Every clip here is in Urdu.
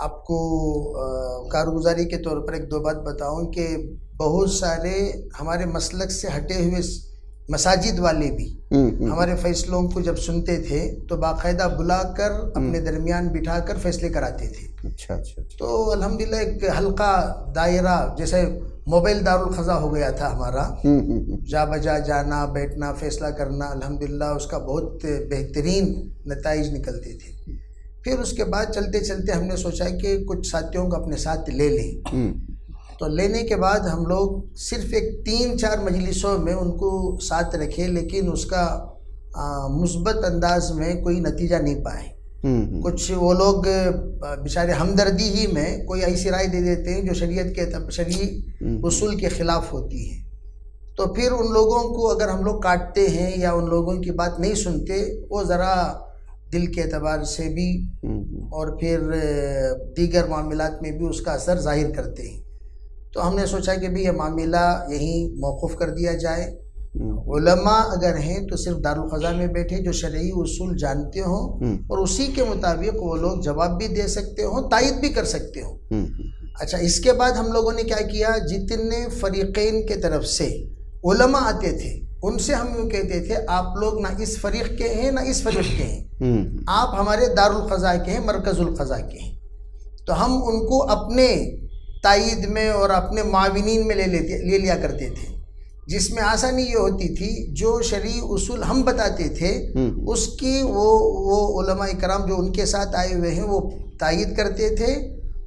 آپ کو کارگزاری کے طور پر ایک دو بات بتاؤں کہ بہت سارے ہمارے مسلک سے ہٹے ہوئے مساجد والے بھی ہمارے فیصلوں کو جب سنتے تھے تو باقاعدہ بلا کر اپنے درمیان بٹھا کر فیصلے کراتے تھے. اچھا اچھا. تو الحمدللہ ایک حلقہ دائرہ جیسے موبائل دارالخضا ہو گیا تھا ہمارا, جا بجا جانا بیٹھنا فیصلہ کرنا, الحمدللہ اس کا بہت بہترین نتائج نکلتے تھے. پھر اس کے بعد چلتے چلتے ہم نے سوچا کہ کچھ ساتھیوں کو اپنے ساتھ لے لیں. تو لینے کے بعد ہم لوگ صرف ایک 3-4 مجلسوں میں ان کو ساتھ رکھے, لیکن اس کا مثبت انداز میں کوئی نتیجہ نہیں پائے. کچھ وہ لوگ بیچارے ہمدردی ہی میں کوئی ایسی رائے دے دیتے ہیں جو شریعت کے شرعی اصول کے خلاف ہوتی ہے. تو پھر ان لوگوں کو اگر ہم لوگ کاٹتے ہیں یا ان لوگوں کی بات نہیں سنتے, وہ ذرا دل کے اعتبار سے بھی اور پھر دیگر معاملات میں بھی اس کا اثر ظاہر کرتے ہیں. تو ہم نے سوچا کہ بھی یہ معاملہ یہیں موقوف کر دیا جائے. علماء اگر ہیں تو صرف دارالخضا میں بیٹھے جو شرعی اصول جانتے ہوں اور اسی کے مطابق وہ لوگ جواب بھی دے سکتے ہوں, تائید بھی کر سکتے ہوں. اچھا, اس کے بعد ہم لوگوں نے کیا کیا, جتنے فریقین کے طرف سے علماء آتے تھے ان سے ہم یوں کہتے تھے آپ لوگ نہ اس فریق کے ہیں نہ اس فریق کے ہیں, آپ ہمارے دارالخضا کے ہیں, مرکز القضا کے ہیں. تو ہم ان کو اپنے تائید میں اور اپنے معاونین میں لے لیا کرتے تھے, جس میں آسانی یہ ہوتی تھی جو شرعی اصول ہم بتاتے تھے اس کی وہ علماء کرام جو ان کے ساتھ آئے ہوئے ہیں وہ تائید کرتے تھے,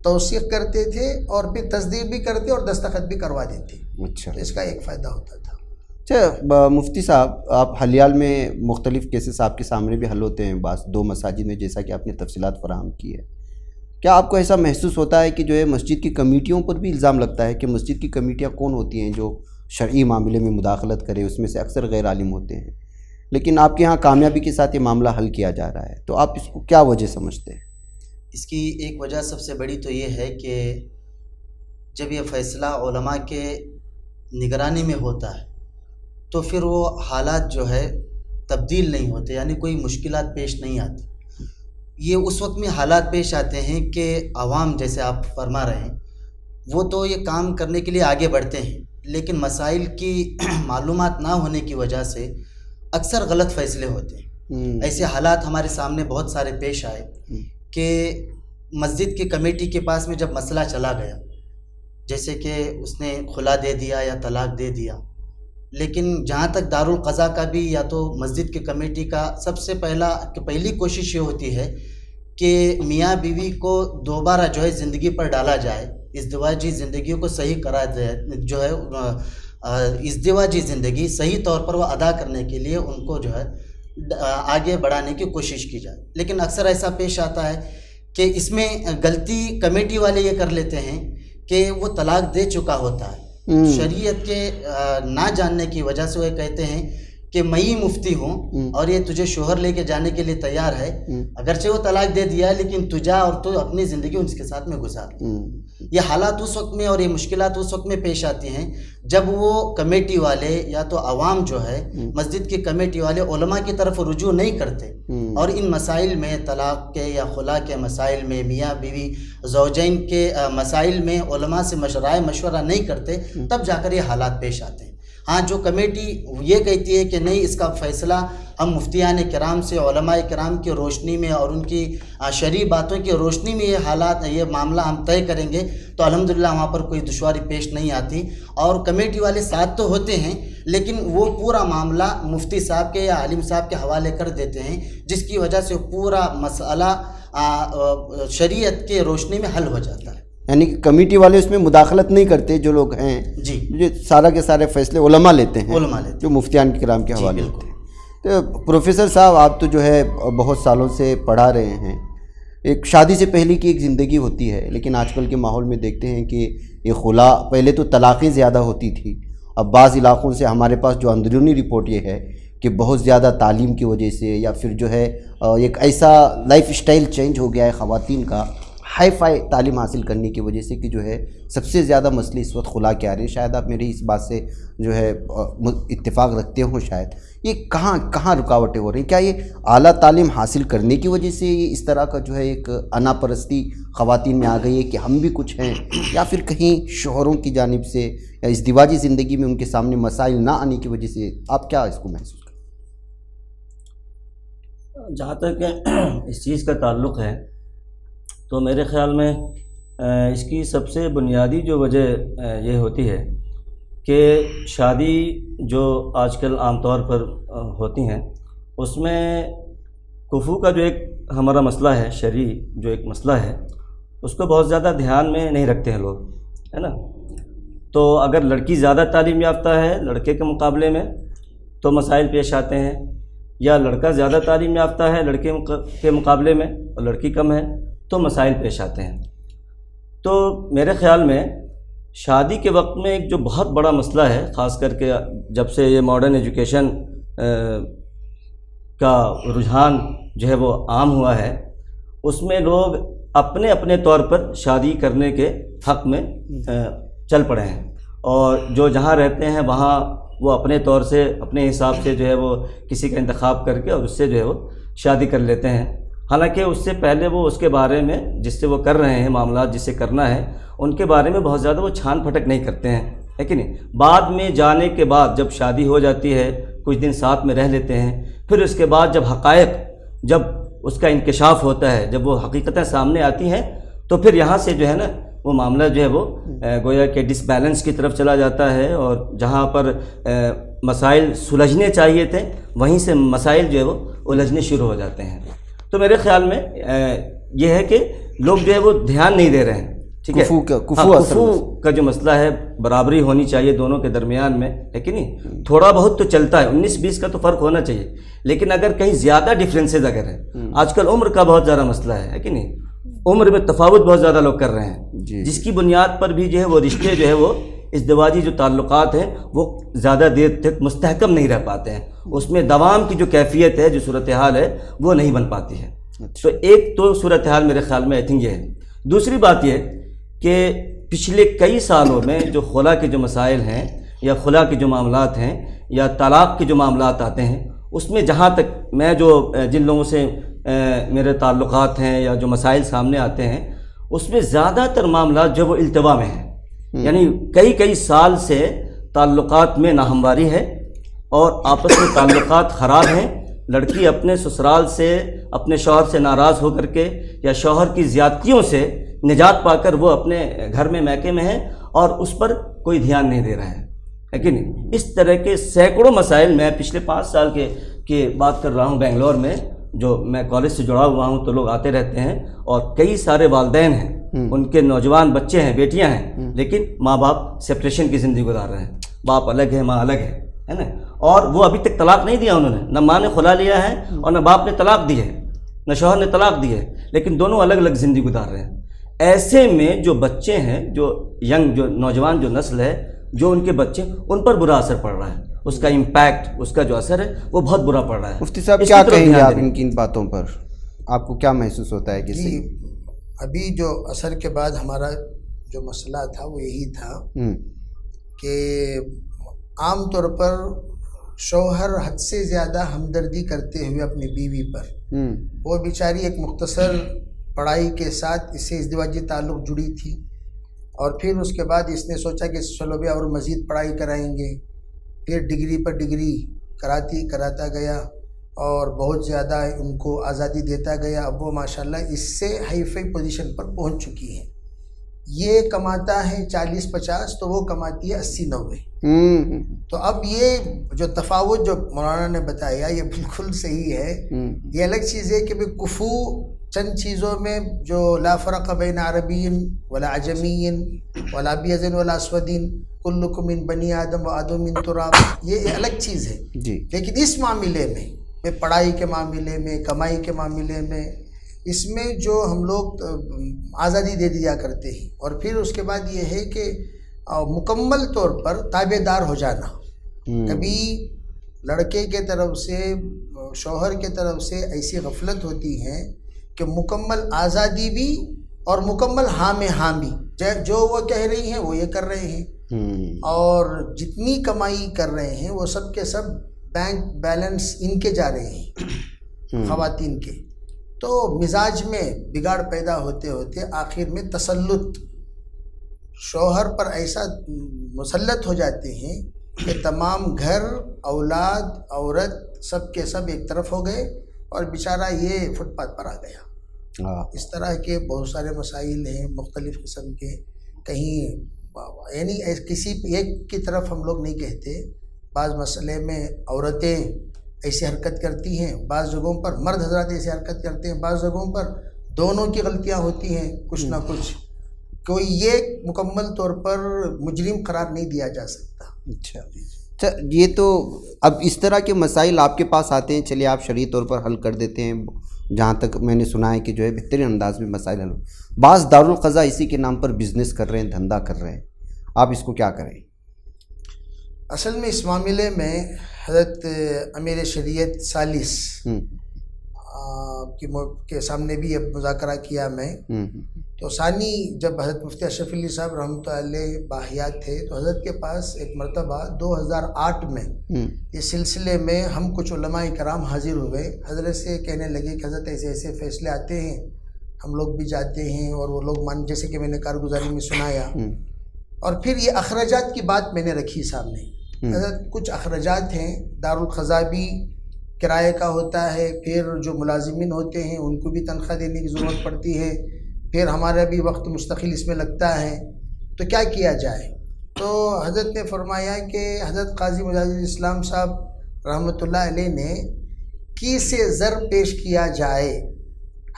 توثیق کرتے تھے اور پھر تصدیق بھی کرتے اور دستخط بھی کروا دیتے. اچھا, تو اس کا ایک فائدہ ہوتا تھا. اچھا مفتی صاحب, آپ حالیال میں مختلف کیسز آپ کے سامنے بھی حل ہوتے ہیں بعض 2 مساجد میں, جیسا کہ آپ نے تفصیلات فراہم کی ہے. کیا آپ کو ایسا محسوس ہوتا ہے کہ جو ہے مسجد کی کمیٹیوں پر بھی الزام لگتا ہے کہ مسجد کی کمیٹیاں کون ہوتی ہیں جو شرعی معاملے میں مداخلت کرے, اس میں سے اکثر غیر عالم ہوتے ہیں, لیکن آپ کے ہاں کامیابی کے ساتھ یہ معاملہ حل کیا جا رہا ہے, تو آپ اس کو کیا وجہ سمجھتے ہیں؟ اس کی ایک وجہ سب سے بڑی تو یہ ہے کہ جب یہ فیصلہ علماء کے نگرانی میں ہوتا ہے تو پھر وہ حالات جو ہے تبدیل نہیں ہوتے, یعنی کوئی مشکلات پیش نہیں آتی. یہ اس وقت میں حالات پیش آتے ہیں کہ عوام, جیسے آپ فرما رہے ہیں, وہ تو یہ کام کرنے کے لیے آگے بڑھتے ہیں, لیکن مسائل کی معلومات نہ ہونے کی وجہ سے اکثر غلط فیصلے ہوتے ہیں. ایسے حالات ہمارے سامنے بہت سارے پیش آئے کہ مسجد کی کمیٹی کے پاس میں جب مسئلہ چلا گیا, جیسے کہ اس نے خلا دے دیا یا طلاق دے دیا, لیکن جہاں تک دارالقضا کا بھی یا تو مسجد کی کمیٹی کا سب سے پہلی کوشش یہ ہوتی ہے کہ میاں بیوی کو دوبارہ جو ہے زندگی پر ڈالا جائے, ازدواجی زندگیوں کو صحیح کرا دے, جو ہے ازدواجی زندگی صحیح طور پر وہ ادا کرنے کے لیے ان کو جو ہے آگے بڑھانے کی کوشش کی جائے. لیکن اکثر ایسا پیش آتا ہے کہ اس میں غلطی کمیٹی والے یہ کر لیتے ہیں کہ وہ طلاق دے چکا ہوتا ہے, شریعت کے نہ جاننے کی وجہ سے وہ کہتے ہیں کہ میں ہی مفتی ہوں اور یہ تجھے شوہر لے کے جانے کے لیے تیار ہے, اگرچہ وہ طلاق دے دیا ہے لیکن تجھا اور تو اپنی زندگی اس کے ساتھ میں گزار. یہ حالات اس وقت میں اور یہ مشکلات اس وقت میں پیش آتی ہیں جب وہ کمیٹی والے یا تو عوام جو ہے مسجد کی کمیٹی والے علماء کی طرف رجوع نہیں کرتے اور ان مسائل میں, طلاق کے یا خلا کے مسائل میں, میاں بیوی زوجین کے مسائل میں علماء سے مشورہ نہیں کرتے, تب جا کر یہ حالات پیش آتے ہیں. ہاں, جو کمیٹی یہ کہتی ہے کہ نہیں اس کا فیصلہ ہم مفتیان کرام سے, علماء کرام کی روشنی میں اور ان کی شرعی باتوں کی روشنی میں یہ حالات, یہ معاملہ ہم طے کریں گے, تو الحمدللہ وہاں پر کوئی دشواری پیش نہیں آتی. اور کمیٹی والے ساتھ تو ہوتے ہیں لیکن وہ پورا معاملہ مفتی صاحب کے یا عالم صاحب کے حوالے کر دیتے ہیں, جس کی وجہ سے پورا مسئلہ شریعت کے روشنی میں حل ہو جاتا ہے. یعنی کہ کمیٹی والے اس میں مداخلت نہیں کرتے, جو لوگ ہیں جی جو سارا کے سارے فیصلے علماء لیتے ہیں, جو مفتیان کرام کے حوالے ہوتے ہیں. تو پروفیسر صاحب, آپ تو جو ہے بہت سالوں سے پڑھا رہے ہیں, ایک شادی سے پہلے کی ایک زندگی ہوتی ہے, لیکن آج کل کے ماحول میں دیکھتے ہیں کہ یہ خلا, پہلے تو طلاقیں زیادہ ہوتی تھی, اب بعض علاقوں سے ہمارے پاس جو اندرونی رپورٹ یہ ہے کہ بہت زیادہ تعلیم کی وجہ سے یا پھر جو ہے ایک ایسا لائف اسٹائل چینج ہو گیا ہے خواتین کا ہائی فائی تعلیم حاصل کرنے کی وجہ سے کہ جو ہے سب سے زیادہ مسئلے اس وقت خلا کے آ رہے ہیں. شاید آپ میری اس بات سے جو ہے اتفاق رکھتے ہوں. شاید یہ کہاں رکاوٹیں ہو رہی ہیں؟ کیا یہ اعلیٰ تعلیم حاصل کرنے کی وجہ سے یہ اس طرح کا جو ہے ایک انا پرستی خواتین میں آ گئی ہے کہ ہم بھی کچھ ہیں، یا پھر کہیں شوہروں کی جانب سے یا ازدواجی زندگی میں ان کے سامنے مسائل نہ آنے کی وجہ سے؟ آپ کیا اس کو محسوس کریں؟ جہاں تک اس چیز کا تعلق ہے تو میرے خیال میں اس کی سب سے بنیادی جو وجہ یہ ہوتی ہے کہ شادی جو آج کل عام طور پر ہوتی ہیں اس میں کفو کا جو ایک ہمارا مسئلہ ہے، شرعی جو ایک مسئلہ ہے، اس کو بہت زیادہ دھیان میں نہیں رکھتے ہیں لوگ، ہے نا. تو اگر لڑکی زیادہ تعلیم یافتہ ہے لڑکے کے مقابلے میں تو مسائل پیش آتے ہیں، یا لڑکا زیادہ تعلیم یافتہ ہے لڑکے کے مقابلے میں اور لڑکی کم ہے تو مسائل پیش آتے ہیں. تو میرے خیال میں شادی کے وقت میں ایک جو بہت بڑا مسئلہ ہے، خاص کر کے جب سے یہ ماڈرن ایجوکیشن کا رجحان جو ہے وہ عام ہوا ہے، اس میں لوگ اپنے اپنے طور پر شادی کرنے کے حق میں چل پڑے ہیں، اور جو جہاں رہتے ہیں وہاں وہ اپنے طور سے اپنے حساب سے جو ہے وہ کسی کا انتخاب کر کے اور اس سے جو ہے وہ شادی کر لیتے ہیں. حالانکہ اس سے پہلے وہ اس کے بارے میں جس سے وہ کر رہے ہیں معاملات، جس سے کرنا ہے ان کے بارے میں بہت زیادہ وہ چھان پھٹک نہیں کرتے ہیں، ہے کہ نہیں. بعد میں جانے کے بعد جب شادی ہو جاتی ہے کچھ دن ساتھ میں رہ لیتے ہیں، پھر اس کے بعد جب حقائق، جب اس کا انکشاف ہوتا ہے، جب وہ حقیقتیں سامنے آتی ہیں تو پھر یہاں سے جو ہے نا وہ معاملہ جو ہے وہ گویا کہ ڈس بیلنس کی طرف چلا جاتا ہے، اور جہاں پر مسائل سلجھنے چاہیے تھے وہیں سے مسائل جو ہے وہ الجھنے شروع ہو جاتے ہیں. تو میرے خیال میں یہ ہے کہ لوگ جو ہے وہ دھیان نہیں دے رہے ہیں. ٹھیک ہے، کفو کا جو مسئلہ ہے، برابری ہونی چاہیے دونوں کے درمیان میں، ہے کہ نہیں. تھوڑا بہت تو چلتا ہے، 19-20 کا تو فرق ہونا چاہیے، لیکن اگر کہیں زیادہ ڈفرینسز اگر ہے، آج کل عمر کا بہت زیادہ مسئلہ ہے کہ نہیں. عمر میں تفاوت بہت زیادہ لوگ کر رہے ہیں، جس کی بنیاد پر بھی جو ہے وہ رشتے جو ہے وہ ازدواجی جو تعلقات ہیں وہ زیادہ دیر تک مستحکم نہیں رہ پاتے ہیں، اس میں دوام کی جو کیفیت ہے، جو صورتحال ہے وہ نہیں بن پاتی ہے. تو ایک تو صورتحال میرے خیال میں آئی تھنک یہ ہے. دوسری بات یہ کہ پچھلے کئی سالوں میں جو خلا کے جو مسائل ہیں یا خلا کے جو معاملات ہیں یا طلاق کے جو معاملات آتے ہیں، اس میں جہاں تک میں جو جن لوگوں سے میرے تعلقات ہیں یا جو مسائل سامنے آتے ہیں، اس میں زیادہ تر معاملات جو وہ التوا میں ہیں. یعنی کئی سال سے تعلقات میں ناہمواری ہے اور آپس میں تعلقات خراب ہیں. لڑکی اپنے سسرال سے، اپنے شوہر سے ناراض ہو کر کے یا شوہر کی زیادتیوں سے نجات پا کر وہ اپنے گھر میں میکے میں ہے اور اس پر کوئی دھیان نہیں دے رہا ہے کہ نہیں. اس طرح کے سینکڑوں مسائل میں پچھلے 5 سال کے بات کر رہا ہوں. بنگلور میں جو میں کالج سے جڑا ہوا ہوں تو لوگ آتے رہتے ہیں، اور کئی سارے والدین ہیں، ان کے نوجوان بچے ہیں، بیٹیاں ہیں، لیکن ماں باپ سپریشن کی زندگی گزار رہے ہیں. باپ الگ ہے، ماں الگ ہے نا. اور وہ ابھی تک طلاق نہیں دیا انہوں نے، نہ ماں نے خلا لیا ہے اور نہ باپ نے طلاق دی ہے، نہ شوہر نے طلاق دی ہے، لیکن دونوں الگ الگ زندگی گزار رہے ہیں. ایسے میں جو بچے ہیں، جو جو نوجوان جو نسل ہے، جو ان کے بچے، ان پر برا اثر پڑ رہا ہے. اس کا امپیکٹ، اس کا جو اثر ہے وہ بہت برا پڑ رہا ہے. مفتی صاحب کیا کہیں گے آپ ان باتوں پر؟ آپ کو کیا محسوس ہوتا ہے کہ جی ابھی جو اثر کے بعد ہمارا جو مسئلہ تھا وہ یہی تھا کہ عام طور پر شوہر حد سے زیادہ ہمدردی کرتے ہوئے اپنی بیوی پر، وہ بیچاری ایک مختصر پڑھائی کے ساتھ اس سے ازدواجی تعلق جڑی تھی، اور پھر اس کے بعد اس نے سوچا کہ چلو بھی اور مزید پڑھائی کرائیں گے. پھر ڈگری پر ڈگری کراتا گیا اور بہت زیادہ ان کو آزادی دیتا گیا. اب وہ ماشاءاللہ اس سے ہائی فائی پوزیشن پر پہنچ چکی ہے. یہ کماتا ہے 40-50 تو وہ کماتی ہے 80-90. تو اب یہ جو تفاوت جو مولانا نے بتایا یہ بالکل صحیح ہے. یہ الگ چیز ہے کہ کفو چند چیزوں میں جو لا فرق بین عربی ولا عجمی ولا ابیض ولا اسود کلکم من بنی آدم و آدم من تراب، یہ الگ چیز ہے. لیکن اس معاملے میں پڑھائی کے معاملے میں، کمائی کے معاملے میں، اس میں جو ہم لوگ آزادی دے دیا کرتے ہیں، اور پھر اس کے بعد یہ ہے کہ مکمل طور پر تابع دار ہو جانا. کبھی لڑکے کے طرف سے، شوہر کے طرف سے ایسی غفلت ہوتی ہے کہ مکمل آزادی بھی اور مکمل ہاں میں ہاں بھی، جو وہ کہہ رہی ہیں وہ یہ کر رہے ہیں، اور جتنی کمائی کر رہے ہیں وہ سب کے سب بینک بیلنس ان کے جا رہے ہیں، خواتین کے. تو مزاج میں بگاڑ پیدا ہوتے ہوتے آخر میں تسلط شوہر پر ایسا مسلط ہو جاتے ہیں کہ تمام گھر، اولاد، عورت سب کے سب ایک طرف ہو گئے اور بیچارہ یہ فٹ پاتھ پر آ گیا. اس طرح کے بہت سارے مسائل ہیں مختلف قسم کے. کہیں یعنی کسی ایک کی طرف ہم لوگ نہیں کہتے، بعض مسئلے میں عورتیں ایسی حرکت کرتی ہیں، بعض جگہوں پر مرد حضرات ایسی حرکت کرتے ہیں، بعض جگہوں پر دونوں کی غلطیاں ہوتی ہیں کچھ نہ کچھ. کوئی یہ مکمل طور پر مجرم قرار نہیں دیا جا سکتا. اچھا، یہ تو اب اس طرح کے مسائل آپ کے پاس آتے ہیں، چلیے آپ شرعی طور پر حل کر دیتے ہیں. جہاں تک میں نے سنا ہے کہ جو ہے بہترین انداز میں مسائل حل. بعض دارالقضاء اسی کے نام پر بزنس کر رہے ہیں، دھندا کر رہے ہیں، آپ اس کو کیا کریں؟ اصل میں اس معاملے میں حضرت امیر شریعت ثالث کے سامنے بھی یہ مذاکرہ کیا میں. تو ثانی جب حضرت مفتی اشرف علی صاحب رحمۃ اللہ علیہ باحیات تھے تو حضرت کے پاس ایک مرتبہ 2008 میں اس سلسلے میں ہم کچھ علماء کرام حاضر ہوئے. حضرت سے کہنے لگے کہ حضرت ایسے ایسے فیصلے آتے ہیں، ہم لوگ بھی جاتے ہیں اور وہ لوگ جیسے کہ میں نے کارگزاری میں سنایا. اور پھر یہ اخراجات کی بات میں نے رکھی سامنے. حضرت کچھ اخراجات ہیں، دارالقضاء بھی کرائے کا ہوتا ہے، پھر جو ملازمین ہوتے ہیں ان کو بھی تنخواہ دینے کی ضرورت پڑتی ہے، پھر ہمارا بھی وقت مستقل اس میں لگتا ہے، تو کیا کیا جائے؟ تو حضرت نے فرمایا کہ حضرت قاضی مجاز الاسلام صاحب رحمۃ اللہ علیہ نے کی سے زر پیش کیا جائے،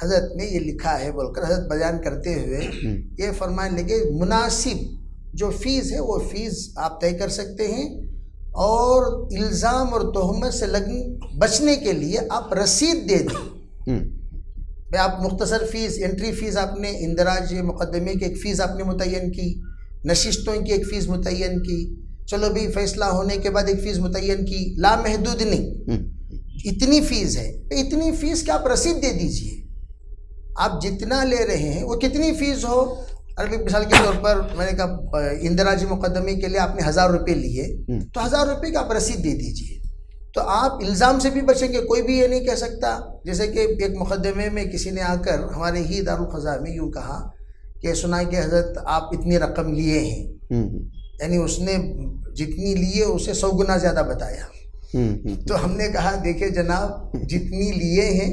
حضرت نے یہ لکھا ہے بول کر حضرت بیان کرتے ہوئے یہ فرمانے لگے مناسب جو فیس ہے وہ فیس آپ طے کر سکتے ہیں، اور الزام اور تہمت سے بچنے کے لیے آپ رسید دے دیں. آپ مختصر فیس، انٹری فیس آپ نے، اندراج مقدمے کی ایک فیس آپ نے متعین کی، نشستوں کی ایک فیس متعین کی، چلو بھی فیصلہ ہونے کے بعد ایک فیس متعین کی، لامحدود نہیں، اتنی فیس ہے، اتنی فیس کہ آپ رسید دے دیجئے. آپ جتنا لے رہے ہیں وہ کتنی فیس ہو، عربی مثال کے طور پر میں نے کہا اندراج مقدمے کے لیے آپ نے 1000 روپے لیے تو 1000 روپے کا آپ رسید دے دیجئے. تو آپ الزام سے بھی بچیں گے. کوئی بھی یہ نہیں کہہ سکتا، جیسے کہ ایک مقدمے میں کسی نے آ کر ہمارے ہی دارالقضاء میں یوں کہا کہ سنا کہ حضرت آپ اتنی رقم لیے ہیں، یعنی اس نے جتنی لیے اسے 100 گنا زیادہ بتایا. تو ہم نے کہا دیکھیں جناب، جتنی لیے ہیں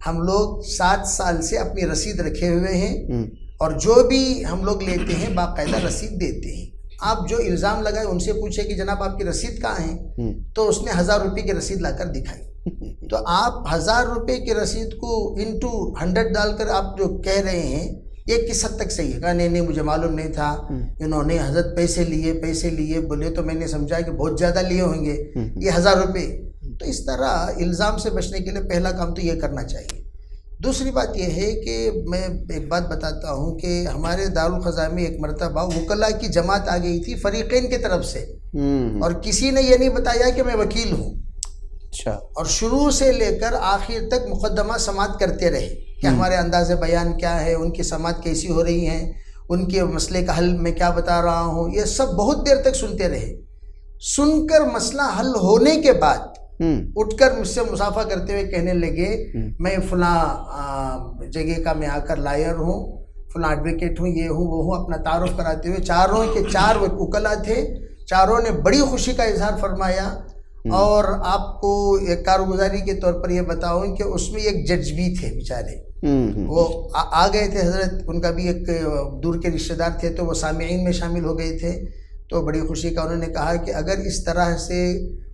ہم لوگ 7 سال سے اپنی رسید رکھے ہوئے ہیں، اور جو بھی ہم لوگ لیتے ہیں باقاعدہ رسید دیتے ہیں. آپ جو الزام لگائے ان سے پوچھے کہ جناب آپ کی رسید کہاں ہے، تو اس نے 1000 روپے کی رسید لا کر دکھائی. تو آپ 1000 روپے کی رسید کو انٹو 100 ڈال کر آپ جو کہہ رہے ہیں یہ کس حد تک صحیح ہے؟ کہا نہیں مجھے معلوم نہیں تھا، انہوں نے حضرت پیسے لیے بولے تو میں نے سمجھا کہ بہت زیادہ لیے ہوں گے یہ 1000 روپے. تو اس طرح الزام سے بچنے کے لیے پہلا کام تو یہ کرنا چاہیے. دوسری بات یہ ہے کہ میں ایک بات بتاتا ہوں کہ ہمارے دارالقضاء میں ایک مرتبہ وکلاء کی جماعت آ گئی تھی فریقین کی طرف سے، اور کسی نے یہ نہیں بتایا کہ میں وکیل ہوں. اچھا. اور شروع سے لے کر آخر تک مقدمہ سماعت کرتے رہے کہ ہمارے انداز بیان کیا ہے، ان کی سماعت کیسی ہو رہی ہیں، ان کے مسئلے کا حل میں کیا بتا رہا ہوں، یہ سب بہت دیر تک سنتے رہے. سن کر مسئلہ حل ہونے کے بعد اٹھ کر مجھ سے مصافحہ کرتے ہوئے کہنے لگے میں فلاں جگہ کا میں آ کر لائر ہوں، فلاں ایڈوکیٹ ہوں، یہ ہوں وہ ہوں، اپنا تعارف کراتے ہوئے چاروں کے 4 وکلاء تھے، چاروں نے بڑی خوشی کا اظہار فرمایا. اور آپ کو ایک کارگزاری کے طور پر یہ بتاؤں کہ اس میں ایک جج بھی تھے بیچارے، وہ آ گئے تھے حضرت، ان کا بھی ایک دور کے رشتہ دار تھے تو وہ سامعین میں شامل ہو گئے تھے. تو بڑی خوشی کا انہوں نے کہا کہ اگر اس طرح سے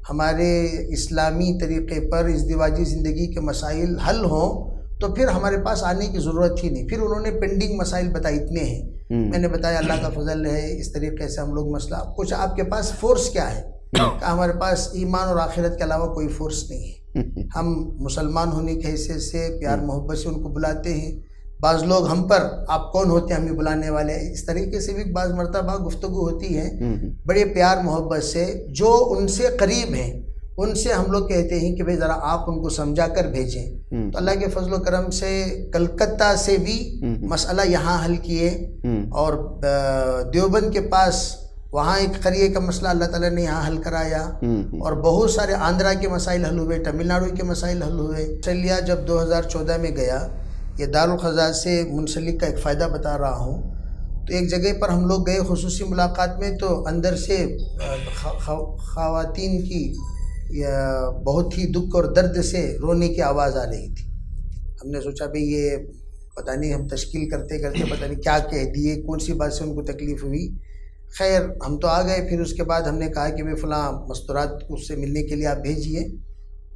ہمارے اسلامی طریقے پر ازدواجی زندگی کے مسائل حل ہوں تو پھر ہمارے پاس آنے کی ضرورت ہی نہیں. پھر انہوں نے پینڈنگ مسائل بتائے اتنے ہیں. میں نے بتایا اللہ کا فضل ہے، اس طریقے سے ہم لوگ مسئلہ کچھ آپ کے پاس فورس کیا ہے؟ کہ ہمارے پاس ایمان اور آخرت کے علاوہ کوئی فورس نہیں ہے. ہم مسلمان ہونے کی حیثیت سے پیار محبت سے ان کو بلاتے ہیں. بعض لوگ ہم پر آپ کون ہوتے ہیں ہمیں بلانے والے، اس طریقے سے بھی بعض مرتبہ گفتگو ہوتی ہے بڑے پیار محبت سے. جو ان سے قریب ہیں ان سے ہم لوگ کہتے ہیں کہ بھئی ذرا آپ ان کو سمجھا کر بھیجیں. تو اللہ کے فضل و کرم سے کلکتہ سے بھی مسئلہ یہاں حل کیے، اور دیوبند کے پاس وہاں ایک قریے کا مسئلہ اللہ تعالیٰ نے یہاں حل کرایا، اور بہت سارے آندھرا کے مسائل حل ہوئے، تمل ناڈو کے مسائل حل ہوئے. آسٹریلیا جب 2014 میں گیا، یہ دارالقضاء سے منسلک کا ایک فائدہ بتا رہا ہوں، تو ایک جگہ پر ہم لوگ گئے خصوصی ملاقات میں، تو اندر سے خواتین کی بہت ہی دکھ اور درد سے رونے کی آواز آ رہی تھی. ہم نے سوچا بھئی یہ پتہ نہیں ہم تشکیل کرتے کرتے پتہ نہیں کیا کہہ دیے، کون سی بات سے ان کو تکلیف ہوئی. خیر ہم تو آ گئے. پھر اس کے بعد ہم نے کہا کہ بھئی فلاں مستورات اس سے ملنے کے لیے آپ بھیجیے.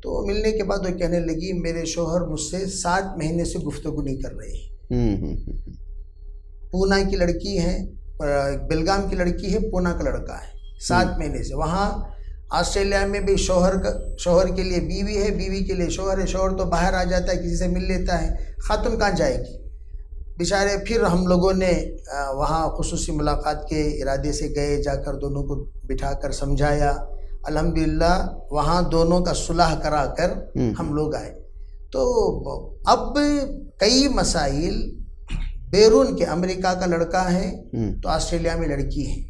تو ملنے کے بعد وہ کہنے لگی میرے شوہر مجھ سے 7 مہینے سے گفتگو نہیں کر رہے. پونا کی لڑکی ہے، بیلگام کی لڑکی ہے، پونا کا لڑکا ہے. 7 مہینے سے وہاں آسٹریلیا میں بھی شوہر کے لیے بیوی ہے، بیوی کے لیے شوہر ہے. شوہر تو باہر آ جاتا ہے، کسی سے مل لیتا ہے، خاتون کہاں جائے گی بیچارے. پھر ہم لوگوں نے وہاں خصوصی ملاقات کے ارادے سے گئے، جا کر دونوں کو بٹھا کر سمجھایا. الحمدللہ وہاں دونوں کا صلح کرا کر ہم لوگ آئے. تو اب کئی مسائل بیرون کے، امریکہ کا لڑکا ہے تو آسٹریلیا میں لڑکی ہے،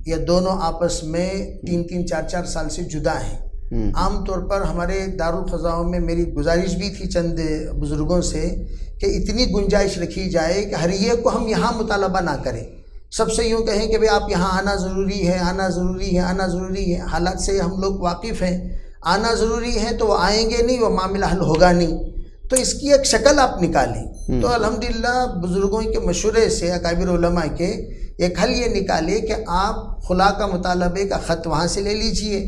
یہ دونوں آپس میں 3-3 4-4 سال سے جدا ہیں. عام طور پر ہمارے دارالقضاء میں میری گزارش بھی تھی چند بزرگوں سے کہ اتنی گنجائش رکھی جائے کہ ہر ایک کو ہم یہاں مطالبہ نہ کریں، سب سے یوں کہیں کہ بھئی آپ یہاں آنا ضروری ہے، آنا ضروری ہے، آنا ضروری ہے. حالات سے ہم لوگ واقف ہیں، آنا ضروری ہے تو وہ آئیں گے نہیں، وہ معاملہ حل ہوگا نہیں. تو اس کی ایک شکل آپ نکالیں. تو الحمدللہ بزرگوں کے مشورے سے، اکابر علماء کے، ایک حل یہ نکالے کہ آپ خلا کا مطالبے کا خط وہاں سے لے لیجئے،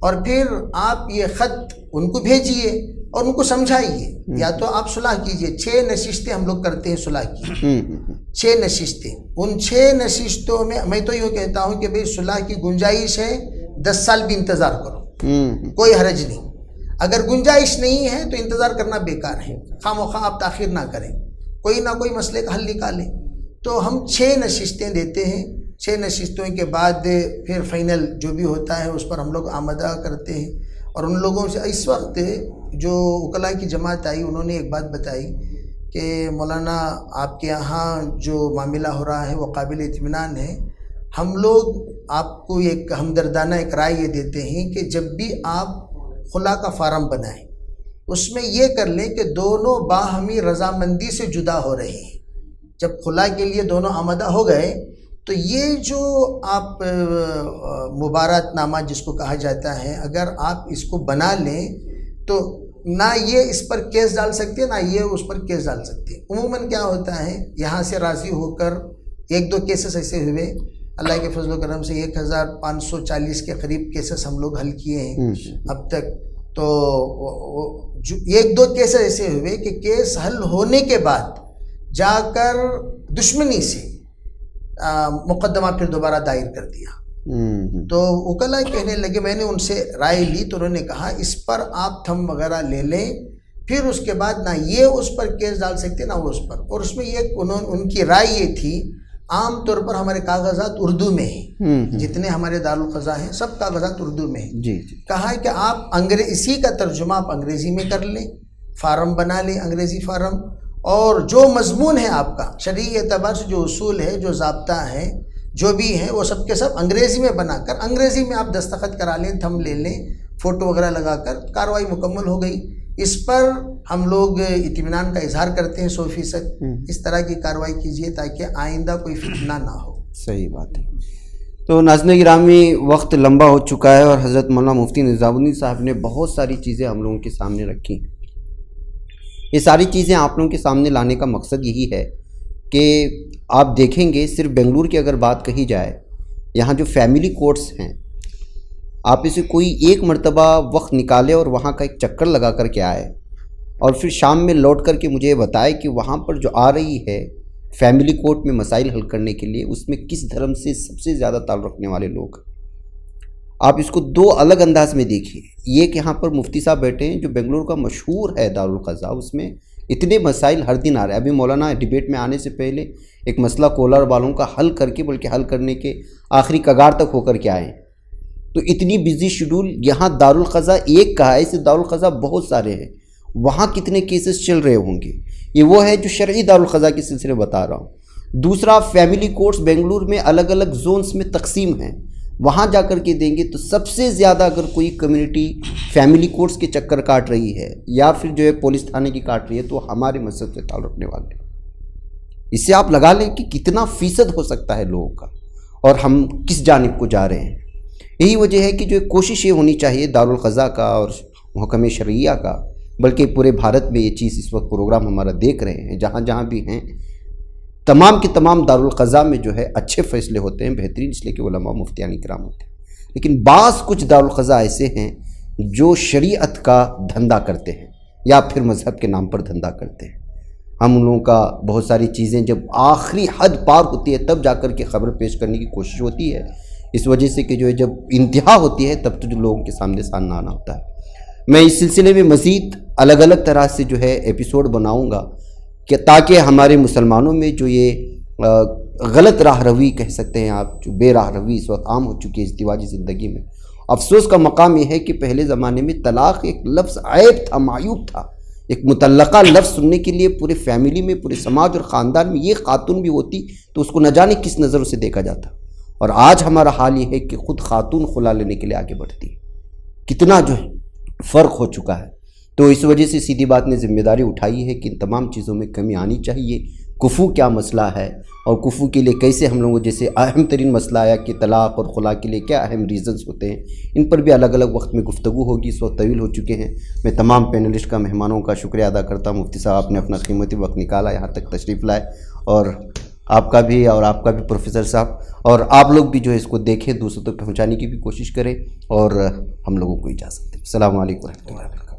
اور پھر آپ یہ خط ان کو بھیجیے اور ان کو سمجھائیے. یا تو آپ صلح کیجئے. 6 نشستیں ہم لوگ کرتے ہیں صلح کی، 6 نشستیں. ان 6 نشستوں میں میں تو یوں کہتا ہوں کہ بھئی صلح کی گنجائش ہے 10 سال بھی انتظار کرو، کوئی حرج نہیں. اگر گنجائش نہیں ہے تو انتظار کرنا بیکار ہے. خواہ مخواہ آپ تاخیر نہ کریں، کوئی نہ کوئی مسئلے کا حل نکالیں. تو ہم 6 نشستیں دیتے ہیں. 6 نشستوں کے بعد پھر فائنل جو بھی ہوتا ہے اس پر ہم لوگ آمدہ کرتے ہیں. اور ان لوگوں سے اس وقت جو وکلاء کی جماعت آئی، انہوں نے ایک بات بتائی کہ مولانا آپ کے یہاں جو معاملہ ہو رہا ہے وہ قابل اطمینان ہے. ہم لوگ آپ کو ایک ہمدردانہ ایک رائے یہ دیتے ہیں کہ جب بھی آپ خلا کا فارم بنائیں، اس میں یہ کر لیں کہ دونوں باہمی رضامندی سے جدا ہو رہے ہیں. جب خلا کے لیے دونوں آمدہ ہو گئے تو یہ جو آپ مبارات نامہ جس کو کہا جاتا ہے، اگر آپ اس کو بنا لیں تو نہ یہ اس پر کیس ڈال سکتے نہ یہ اس پر کیس ڈال سکتے. عموماً کیا ہوتا ہے، یہاں سے راضی ہو کر 1-2 کیسز ایسے ہوئے، اللہ کے فضل و کرم سے 1540 کے قریب کیسز ہم لوگ حل کیے ہیں اب تک. تو 1-2 کیسز ایسے ہوئے کہ کیس حل ہونے کے بعد جا کر دشمنی سے مقدمہ پھر دوبارہ دائر کر دیا. تو وکلاء کہنے لگے، میں نے ان سے رائے لی تو انہوں نے کہا اس پر آپ تھم وغیرہ لے لیں، پھر اس کے بعد نہ یہ اس پر کیس ڈال سکتے نہ وہ اس پر. اور اس میں ان کی رائے یہ تھی، عام طور پر ہمارے کاغذات اردو میں ہیں، جتنے ہمارے دارالقضاء ہیں سب کاغذات اردو میں ہیں. کہا کہ آپ اسی کا ترجمہ آپ انگریزی میں کر لیں، فارم بنا لیں انگریزی فارم، اور جو مضمون ہے آپ کا شرعی اعتبار سے جو اصول ہے، جو ضابطہ ہے، جو بھی ہیں وہ سب کے سب انگریزی میں بنا کر انگریزی میں آپ دستخط کرا لیں، تھم لے لیں، فوٹو وغیرہ لگا کر. کارروائی مکمل ہو گئی. اس پر ہم لوگ اطمینان کا اظہار کرتے ہیں 100%. اس طرح کی کارروائی کیجیے تاکہ آئندہ کوئی فتنہ نہ ہو. صحیح بات ہے. تو ناظرین گرامی، وقت لمبا ہو چکا ہے اور حضرت مولانا مفتی نظام الدین صاحب نے بہت ساری چیزیں ہم لوگوں کے سامنے رکھی. یہ ساری چیزیں آپ لوگوں کے سامنے لانے کا مقصد یہی ہے کہ آپ دیکھیں گے صرف بنگلور کی اگر بات کہی جائے، یہاں جو فیملی کورٹس ہیں، آپ اسے کوئی ایک مرتبہ وقت نکالے اور وہاں کا ایک چکر لگا کر کے آئے، اور پھر شام میں لوٹ کر کے مجھے یہ بتائے کہ وہاں پر جو آ رہی ہے فیملی کورٹ میں مسائل حل کرنے کے لیے، اس میں کس دھرم سے سب سے زیادہ تعلق رکھنے والے لوگ. آپ اس کو 2 الگ انداز میں دیکھیے. یہ کہ یہاں پر مفتی صاحب بیٹھے ہیں جو بنگلور کا مشہور ہے دارالقضاء، اس میں اتنے مسائل ہر دن آ رہے ہیں. ابھی مولانا ڈیبیٹ میں آنے سے پہلے ایک مسئلہ کولر والوں کا حل کر کے، بلکہ حل کرنے کے آخری کگار تک ہو کر کے آئے ہیں. تو اتنی بزی شیڈول، یہاں دارالقضا ایک کہا ہے، اسے دارالقضا بہت سارے ہیں، وہاں کتنے کیسز چل رہے ہوں گے؟ یہ وہ ہے جو شرعی دارالقضا کے سلسلے میں بتا رہا ہوں۔ دوسرا، فیملی کورٹس بنگلور میں الگ الگ زونز میں تقسیم ہیں، وہاں جا کر کے دیں گے تو سب سے زیادہ اگر کوئی کمیونٹی فیملی کورٹس کے چکر کاٹ رہی ہے یا پھر جو ہے پولیس تھانے کی کاٹ رہی ہے تو ہمارے مذہب سے تعلق رکھنے والے ہیں۔ اس سے آپ لگا لیں کہ کتنا فیصد ہو سکتا ہے لوگوں کا، اور ہم کس جانب کو جا رہے ہیں۔ یہی وجہ ہے کہ جو کوشش یہ ہونی چاہیے دارالقضا کا اور محکمہ شرعیہ کا، بلکہ پورے بھارت میں یہ چیز اس وقت پروگرام ہمارا دیکھ رہے ہیں، جہاں جہاں بھی ہیں تمام کے تمام دارالقضا میں جو ہے اچھے فیصلے ہوتے ہیں، بہترین، اس لیے کہ علماء مفتیان کرام ہوتے ہیں۔ لیکن بعض کچھ دارالقضا ایسے ہیں جو شریعت کا دھندا کرتے ہیں یا پھر مذہب کے نام پر دھندا کرتے ہیں۔ ہم ان لوگوں کا بہت ساری چیزیں جب آخری حد پار ہوتی ہے تب جا کر کے خبر پیش کرنے کی کوشش ہوتی ہے، اس وجہ سے کہ جو ہے جب انتہا ہوتی ہے تب تو جو لوگوں کے سامنے آنا ہوتا ہے۔ میں اس سلسلے میں مزید الگ الگ طرح سے جو ہے ایپیسوڈ بناؤں گا کہ تاکہ ہمارے مسلمانوں میں جو یہ غلط راہ روی کہہ سکتے ہیں آپ، جو بے راہ روی اس وقت عام ہو چکی ہے ازدواجی زندگی میں۔ افسوس کا مقام یہ ہے کہ پہلے زمانے میں طلاق ایک لفظ عیب تھا، معیوب تھا۔ ایک متعلقہ لفظ سننے کے لیے پورے فیملی میں، پورے سماج اور خاندان میں یہ خاتون بھی ہوتی تو اس کو نہ جانے کس نظر سے دیکھا جاتا، اور آج ہمارا حال یہ ہے کہ خود خاتون خلا لینے کے لیے آگے بڑھتی ہے۔ کتنا جو ہے فرق ہو چکا ہے۔ تو اس وجہ سے سیدھی بات نے ذمہ داری اٹھائی ہے کہ ان تمام چیزوں میں کمی آنی چاہیے۔ کفو کیا مسئلہ ہے اور کفو کے لیے کیسے ہم لوگوں جیسے اہم ترین مسئلہ آیا کہ طلاق اور خلا کے لیے کیا اہم ریزنز ہوتے ہیں، ان پر بھی الگ الگ وقت میں گفتگو ہوگی۔ اس وقت طویل ہو چکے ہیں۔ میں تمام پینلسٹ کا، مہمانوں کا شکریہ ادا کرتا ہوں۔ مفتی صاحب آپ نے اپنا قیمتی وقت نکالا، یہاں تک تشریف لائے، اور آپ کا بھی اور آپ کا بھی پروفیسر صاحب، اور آپ لوگ بھی جو ہے اس کو دیکھیں، دوسروں تک پہنچانے کی بھی کوشش کریں، اور ہم لوگوں کو اجازت دیں۔ السلام علیکم ورحمۃ اللہ۔